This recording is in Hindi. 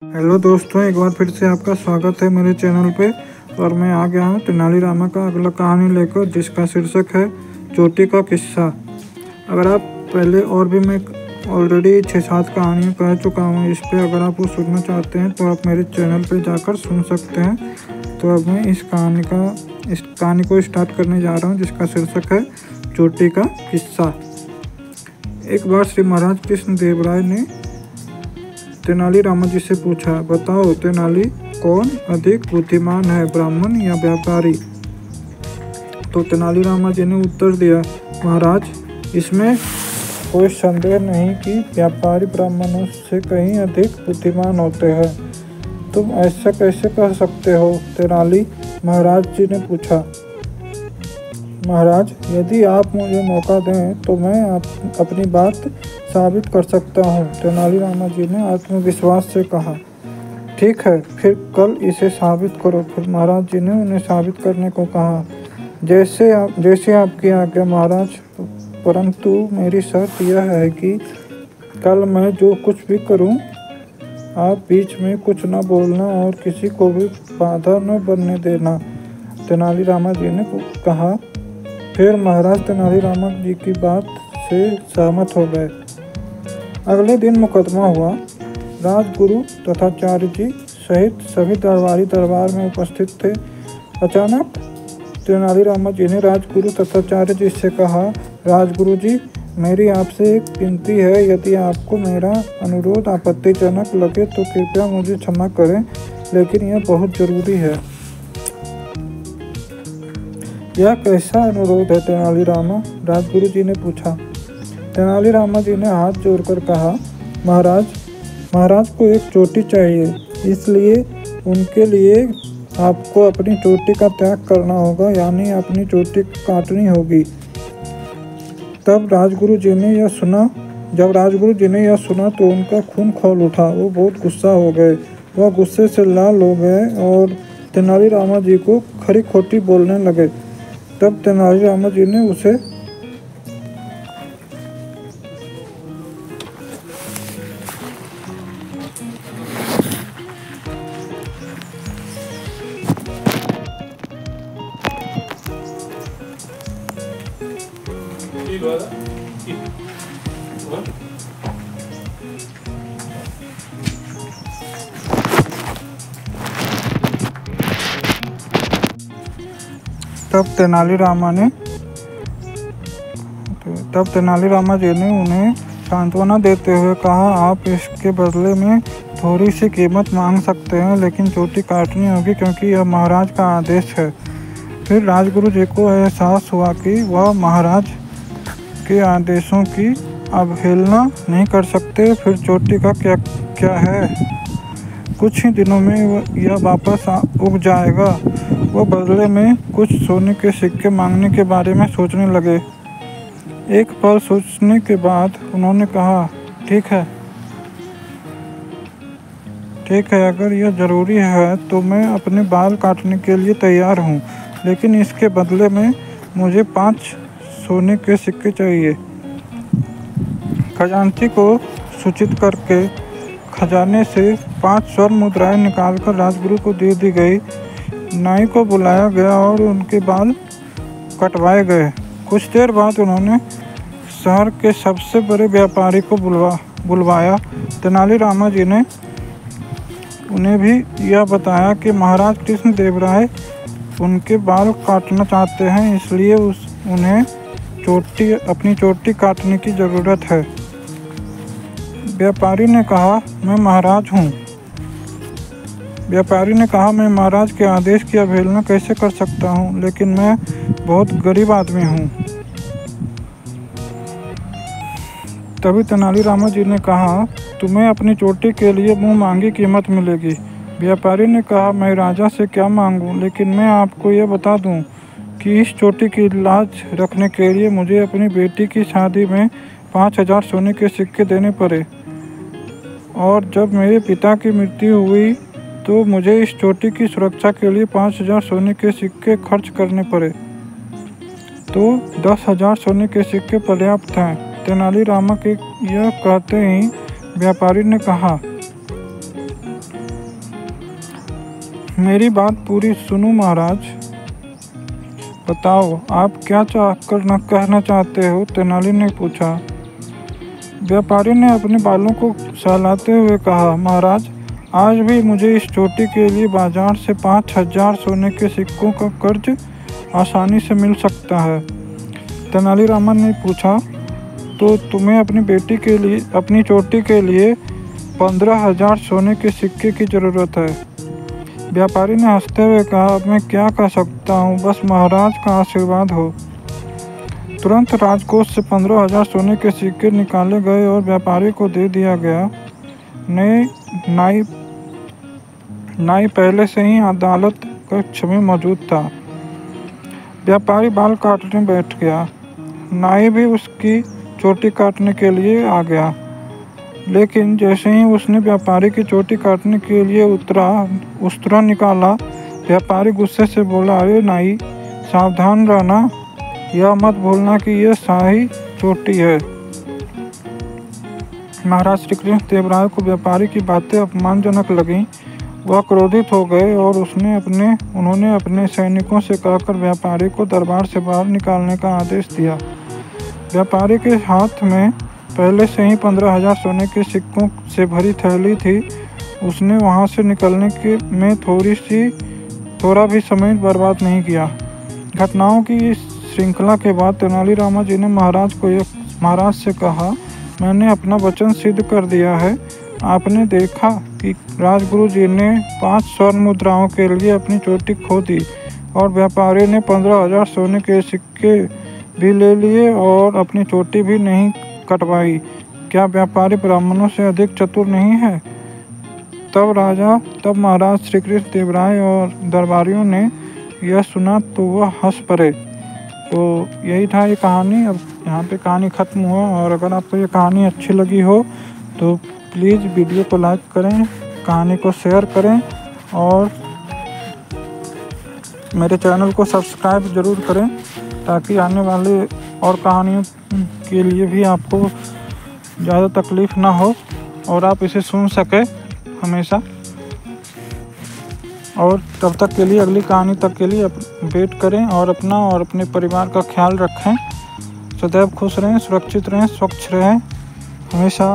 हेलो दोस्तों, एक बार फिर से आपका स्वागत है मेरे चैनल पे। और मैं आ गया हूँ तेनालीरामा का अगला कहानी लेकर, जिसका शीर्षक है चोटी का किस्सा। अगर आप पहले और भी मैं ऑलरेडी 6-7 कहानियाँ कह चुका हूँ इस पे, अगर आप वो सुनना चाहते हैं तो आप मेरे चैनल पे जाकर सुन सकते हैं। तो अब मैं इस कहानी को स्टार्ट करने जा रहा हूँ, जिसका शीर्षक है चोटी का किस्सा। एक बार श्री महाराज कृष्णदेव राय ने तेनालीरामा जी से पूछा, बताओ तेनाली, कौन अधिक बुद्धिमान है, ब्राह्मण या व्यापारी? तो तेनालीरामा जी ने उत्तर दिया, महाराज, इसमें कोई संदेह नहीं कि व्यापारी ब्राह्मणों से कहीं अधिक बुद्धिमान होते हैं। तुम ऐसा कैसे कह सकते हो? तेनाली महाराज जी ने पूछा। महाराज, यदि आप मुझे मौका दें तो मैं अपनी बात साबित कर सकता हूँ, तेनालीरामा जी ने आत्मविश्वास से कहा। ठीक है, फिर कल इसे साबित करो। फिर महाराज जी ने उन्हें साबित करने को कहा। जैसे आपकी आज्ञा महाराज, परंतु मेरी शर्त यह है कि कल मैं जो कुछ भी करूँ, आप बीच में कुछ न बोलना और किसी को भी बाधा न बनने देना, तेनालीरामा जी ने कहा। फिर महाराज तेनालीरामा जी की बात से सहमत हो गए। अगले दिन मुकदमा हुआ। राजगुरु तथा आचार्य जी सहित सभी दरबारी दरबार में उपस्थित थे। अचानक तेनालीरामा जी ने राजगुरु तथा आचार्य जी से कहा, राजगुरु जी, मेरी आपसे एक विनती है। यदि आपको मेरा अनुरोध आपत्तिजनक लगे तो कृपया मुझे क्षमा करें, लेकिन यह बहुत जरूरी है। यह कैसा अनुरोध है तेनालीरामा? राजगुरु जी ने पूछा। तेनालीरामा जी ने हाथ जोड़कर कहा, महाराज को एक चोटी चाहिए, इसलिए उनके लिए आपको अपनी चोटी का त्याग करना होगा, यानी अपनी चोटी काटनी होगी। जब राजगुरु जी ने यह सुना तो उनका खून खौल उठा। वो बहुत गुस्सा हो गए। वह गुस्से से लाल हो गए और तेनालीरामा जी को खरी खोटी बोलने लगे। तब तेनालीरामा जी ने उसे तब तेनालीरामा जी ने उन्हें सांत्वना देते हुए कहा, आप इसके बदले में थोड़ी सी कीमत मांग सकते हैं, लेकिन चोटी काटनी होगी क्योंकि यह महाराज का आदेश है। फिर राजगुरु जी को एहसास हुआ कि वह महाराज के आदेशों की अवहेलना नहीं कर सकते। फिर चोटी का क्या है, कुछ ही दिनों में यह वापस उग जाएगा। वो बदले में कुछ सोने के सिक्के मांगने के बारे में सोचने लगे। एक पल सोचने के बाद उन्होंने कहा, ठीक है, अगर यह ज़रूरी है तो मैं अपने बाल काटने के लिए तैयार हूँ, लेकिन इसके बदले में मुझे 5 सोने के सिक्के चाहिए। खजांची को सूचित करके खजाने से 5 स्वर्ण मुद्राएं निकालकर राजगुरु को दे दी गई। नाई को बुलाया गया और उनके बाल कटवाए गए। कुछ देर बाद उन्होंने शहर के सबसे बड़े व्यापारी को बुलवाया। तेनालीरामा जी ने उन्हें भी यह बताया कि महाराज कृष्णदेव राय उनके बाल काटना चाहते हैं, इसलिए उन्हें अपनी चोटी काटने की ज़रूरत है। व्यापारी ने कहा, मैं महाराज के आदेश की अवहेलना कैसे कर सकता हूँ, लेकिन मैं बहुत गरीब आदमी हूँ। तभी तेनालीरामा जी ने कहा, तुम्हें अपनी चोटी के लिए मुँह मांगी कीमत मिलेगी। व्यापारी ने कहा, मैं राजा से क्या मांगूं, लेकिन मैं आपको यह बता दूं कि इस चोटी की लाज रखने के लिए मुझे अपनी बेटी की शादी में 5000 सोने के सिक्के देने पड़े, और जब मेरे पिता की मृत्यु हुई तो मुझे इस चोटी की सुरक्षा के लिए 5000 सोने के सिक्के खर्च करने पड़े, तो 10,000 सोने के सिक्के पर्याप्त हैं। तेनालीरामा के यह कहते ही व्यापारी ने कहा, मेरी बात पूरी सुनो महाराज, बताओ आप क्या कहना चाहते हो? तेनाली ने पूछा। व्यापारी ने अपने बालों को सहलाते हुए कहा, महाराज आज भी मुझे इस चोटी के लिए बाजार से 5,000 सोने के सिक्कों का कर्ज आसानी से मिल सकता है। तेनालीरामन ने पूछा, तो तुम्हें अपनी बेटी के लिए, अपनी चोटी के लिए 15,000 सोने के सिक्के की ज़रूरत है। व्यापारी ने हंसते हुए कहा, अब मैं क्या कर सकता हूँ, बस महाराज का आशीर्वाद हो। तुरंत राजकोष से 15,000 सोने के सिक्के निकाले गए और व्यापारी को दे दिया गया। नाई पहले से ही अदालत कक्ष में मौजूद था। व्यापारी बाल काटने बैठ गया। नाई भी उसकी चोटी काटने के लिए आ गया, लेकिन जैसे ही उसने व्यापारी की चोटी काटने के लिए उस्तरा निकाला, व्यापारी गुस्से से बोला, अरे नाई सावधान रहना, यह मत भूलना कि यह शाही चोटी है। महाराज श्री कृष्ण देव राय को व्यापारी की बातें अपमानजनक लगीं। वह क्रोधित हो गए और उन्होंने अपने सैनिकों से कहकर व्यापारी को दरबार से बाहर निकालने का आदेश दिया। व्यापारी के हाथ में पहले से ही 15,000 सोने के सिक्कों से भरी थैली थी। उसने वहां से निकलने में थोड़ा भी समय बर्बाद नहीं किया। घटनाओं की इस श्रृंखला के बाद तेनालीराम जी ने महाराज से कहा, मैंने अपना वचन सिद्ध कर दिया है। आपने देखा कि राजगुरु जी ने 5 स्वर्ण मुद्राओं के लिए अपनी चोटी खो दी और व्यापारी ने 15,000 सोने के सिक्के भी ले लिए और अपनी चोटी भी नहीं कटवाई। क्या व्यापारी ब्राह्मणों से अधिक चतुर नहीं है? तब महाराज श्री कृष्ण देव राय और दरबारियों ने यह सुना तो वह हंस पड़े। तो यही था ये कहानी। अब यहाँ पे कहानी ख़त्म हुआ। और अगर आपको ये कहानी अच्छी लगी हो तो प्लीज़ वीडियो को लाइक करें, कहानी को शेयर करें और मेरे चैनल को सब्सक्राइब ज़रूर करें, ताकि आने वाले और कहानियों के लिए भी आपको ज़्यादा तकलीफ़ ना हो और आप इसे सुन सकें हमेशा। और तब तक के लिए, अगली कहानी तक के लिए वेट करें और अपना और अपने परिवार का ख्याल रखें। सदैव खुश रहें, सुरक्षित रहें, स्वच्छ रहें, हमेशा